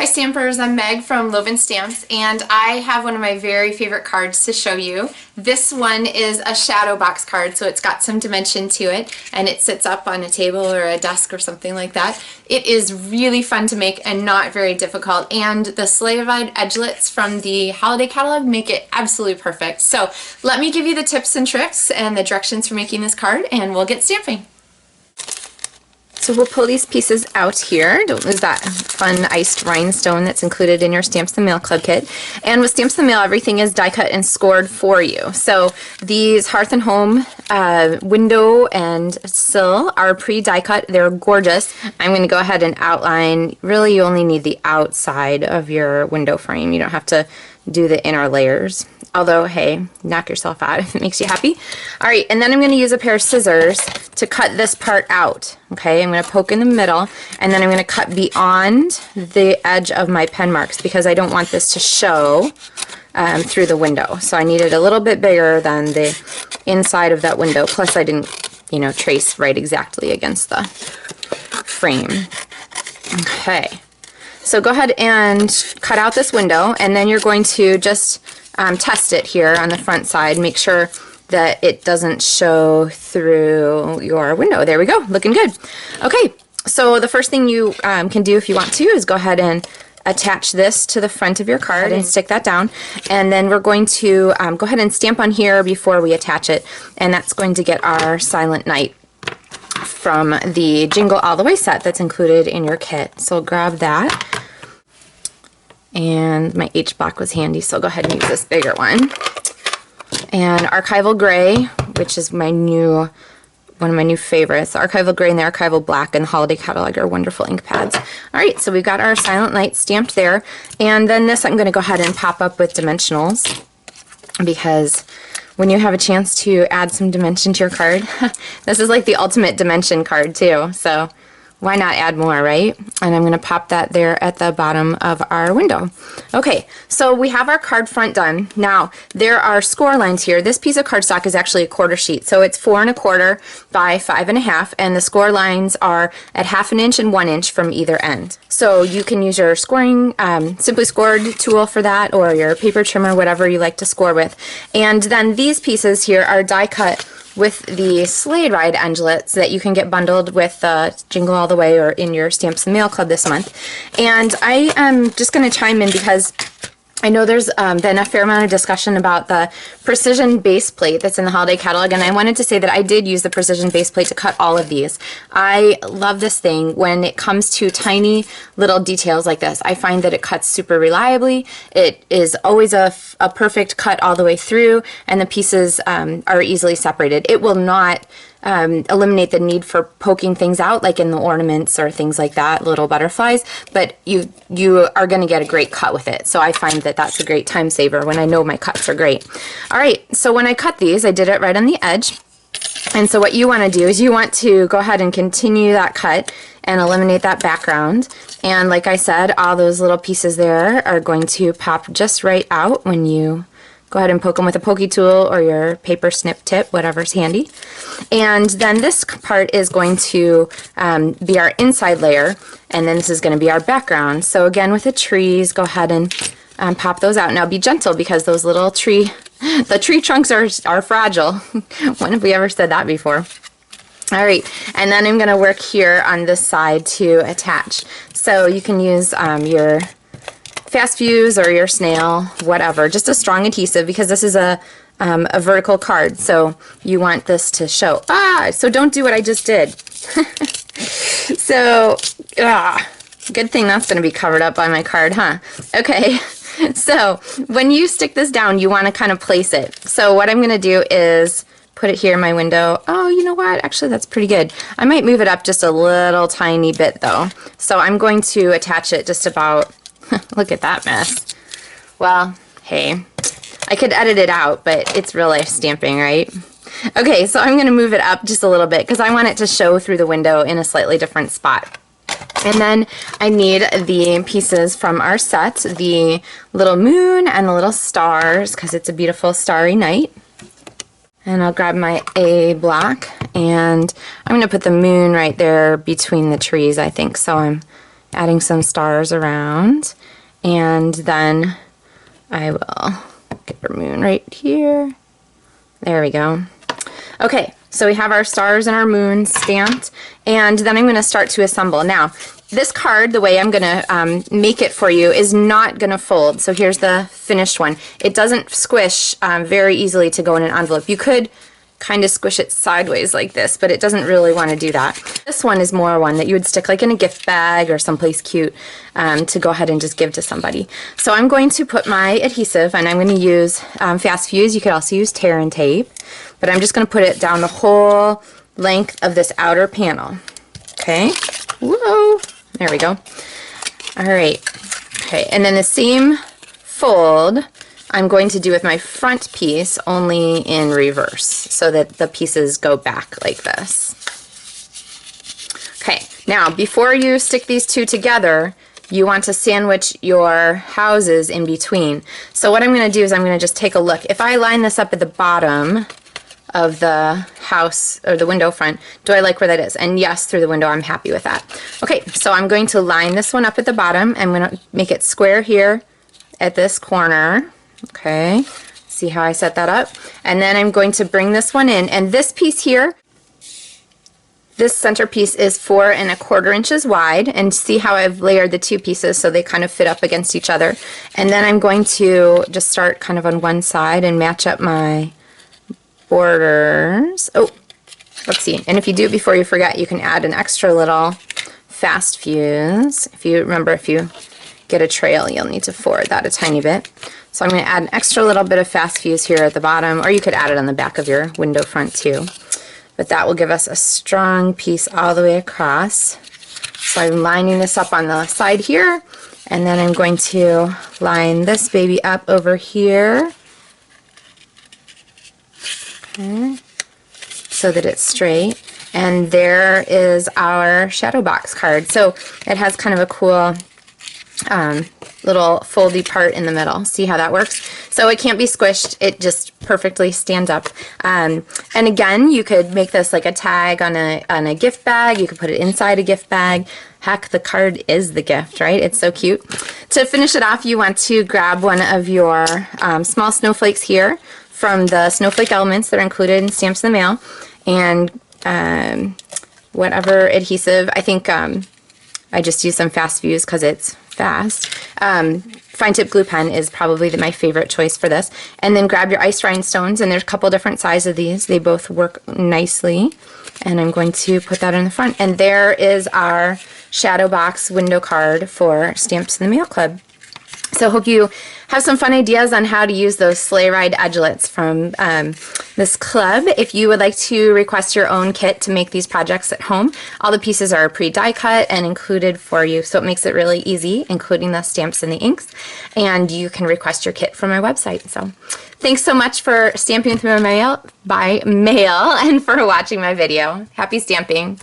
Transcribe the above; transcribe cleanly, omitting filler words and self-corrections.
Hi Stampers, I'm Meg from Loven Stamps, and I have one of my very favorite cards to show you. This one is a Shadowbox card, so it's got some dimension to it, and it sits up on a table or a desk or something like that. It is really fun to make and not very difficult, and the sleeve-eyed edgelets from the holiday catalog make it absolutely perfect. So let me give you the tips and tricks and the directions for making this card, and we'll get stamping. So we'll pull these pieces out here. Don't lose that fun iced rhinestone that's included in your Stamps the Mail Club kit. And with Stamps the Mail, everything is die cut and scored for you. So these Hearth and Home window and sill are pre-die cut. They're gorgeous. I'm going to go ahead and outline. Really, you only need the outside of your window frame. You don't have to do the inner layers. Although, hey, knock yourself out if it makes you happy. All right, and then I'm going to use a pair of scissors to cut this part out. Okay, I'm going to poke in the middle, and then I'm going to cut beyond the edge of my pen marks because I don't want this to show through the window. So I need it a little bit bigger than the inside of that window. Plus, I didn't, trace right exactly against the frame. Okay, so go ahead and cut out this window, and then you're going to just test it here on the front side. Make sure that it doesn't show through your window. There we go, looking good. Okay, so the first thing you can do if you want to is go ahead and attach this to the front of your card and stick that down. And then we're going to go ahead and stamp on here before we attach it, and that's going to get our Silent Night from the Jingle All the Way set that's included in your kit. So grab that. And my H block was handy, so I'll go ahead and use this bigger one. And Archival Gray, which is one of my new favorites. The Archival Gray and the Archival Black and the Holiday Catalog are wonderful ink pads. Alright, so we've got our Silent Night stamped there. And then this I'm going to go ahead and pop up with dimensionals, because when you have a chance to add some dimension to your card, this is like the ultimate dimension card too. So why not add more, right? And I'm going to pop that there at the bottom of our window. Okay, so we have our card front done. Now, there are score lines here. This piece of cardstock is actually a quarter sheet, so it's 4 1/4 by 5 1/2, and the score lines are at 1/2 inch and 1 inch from either end. So you can use your scoring, Simply Scored tool for that, or your paper trimmer, whatever you like to score with. And then these pieces here are die cut with the Sleigh Ride edgelets that you can get bundled with Jingle All the Way or in your Stamps the Mail Club this month. And I am just going to chime in because I know there's been a fair amount of discussion about the precision base plate that's in the holiday catalog, and I wanted to say that I did use the precision base plate to cut all of these. I love this thing when it comes to tiny little details like this. I find that it cuts super reliably. It is always a perfect cut all the way through, and the pieces are easily separated. It will not eliminate the need for poking things out like in the ornaments or things like that, little butterflies, but you are going to get a great cut with it. So I find that that's a great time saver when I know my cuts are great. Alright, so when I cut these, I did it right on the edge. And so what you want to do is you want to go ahead and continue that cut and eliminate that background. And like I said, all those little pieces there are going to pop just right out when you go ahead and poke them with a pokey tool or your paper snip tip, whatever's handy. And then this part is going to be our inside layer, and then this is going to be our background. So again, with the trees, go ahead and pop those out. Now be gentle because those little the tree trunks are fragile. When have we ever said that before? Alright, and then I'm going to work here on this side to attach. So you can use your Fast Fuse or your snail, whatever, just a strong adhesive, because this is a vertical card, so you want this to show. So don't do what I just did. So, good thing that's going to be covered up by my card, huh? Okay, so when you stick this down, you want to kind of place it. So what I'm going to do is put it here in my window. Oh, you know what? Actually, that's pretty good. I might move it up just a little tiny bit, though. So I'm going to attach it just about... Look at that mess. Well, hey, I could edit it out, but it's real life stamping, right? Okay, so I'm going to move it up just a little bit because I want it to show through the window in a slightly different spot. And then I need the pieces from our set, the little moon and the little stars, because it's a beautiful starry night. And I'll grab my A block, and I'm going to put the moon right there between the trees, I think. So I'm adding some stars around, and then I will get our moon right here. There we go. Okay, so we have our stars and our moon stamped, and then I'm going to start to assemble. Now, this card, the way I'm going to make it for you, is not going to fold. So here's the finished one. It doesn't squish very easily to go in an envelope. You could kind of squish it sideways like this, but it doesn't really want to do that. This one is more one that you would stick like in a gift bag or someplace cute to go ahead and just give to somebody. So I'm going to put my adhesive, and I'm going to use Fast Fuse. You could also use tear and tape, but I'm just going to put it down the whole length of this outer panel. Okay, whoa, there we go. All right, okay, and then the same fold I'm going to do with my front piece, only in reverse, so that the pieces go back like this. Okay, now before you stick these two together, you want to sandwich your houses in between. So what I'm going to do is I'm going to just take a look. If I line this up at the bottom of the house or the window front, do I like where that is? And yes, through the window, I'm happy with that. Okay, so I'm going to line this one up at the bottom. I'm going to make it square here at this corner. Okay, see how I set that up? And then I'm going to bring this one in, and this piece here, this center piece is 4 1/4 inches wide, and see how I've layered the two pieces so they kind of fit up against each other. And then I'm going to just start kind of on one side and match up my borders. Oh, let's see, and if you do it before you forget, you can add an extra little Fast Fuse. If you remember, if you get a trail, you'll need to forward that a tiny bit. So I'm going to add an extra little bit of Fast Fuse here at the bottom, or you could add it on the back of your window front too. But that will give us a strong piece all the way across. So I'm lining this up on the side here, and then I'm going to line this baby up over here. Okay, so that it's straight. And there is our Shadowbox card. So it has kind of a cool little foldy part in the middle. See how that works? So it can't be squished. It just perfectly stands up. And again, you could make this like a tag on a gift bag. You could put it inside a gift bag. Heck, the card is the gift, right? It's so cute. To finish it off, you want to grab one of your small snowflakes here from the snowflake elements that are included in Stamps in the Mail, and whatever adhesive. I think I just use some Fast Fuse because it's fast. Fine tip glue pen is probably my favorite choice for this. And then grab your ice rhinestones, and there's a couple different sizes of these. They both work nicely. And I'm going to put that in the front. And there is our Shadowbox window card for Stamps in the Mail Club. So hope you have some fun ideas on how to use those sleigh ride edgelets from this club. If you would like to request your own kit to make these projects at home, all the pieces are pre-die cut and included for you, so it makes it really easy, including the stamps and the inks, and you can request your kit from my website. So thanks so much for stamping with me by mail and for watching my video. Happy stamping!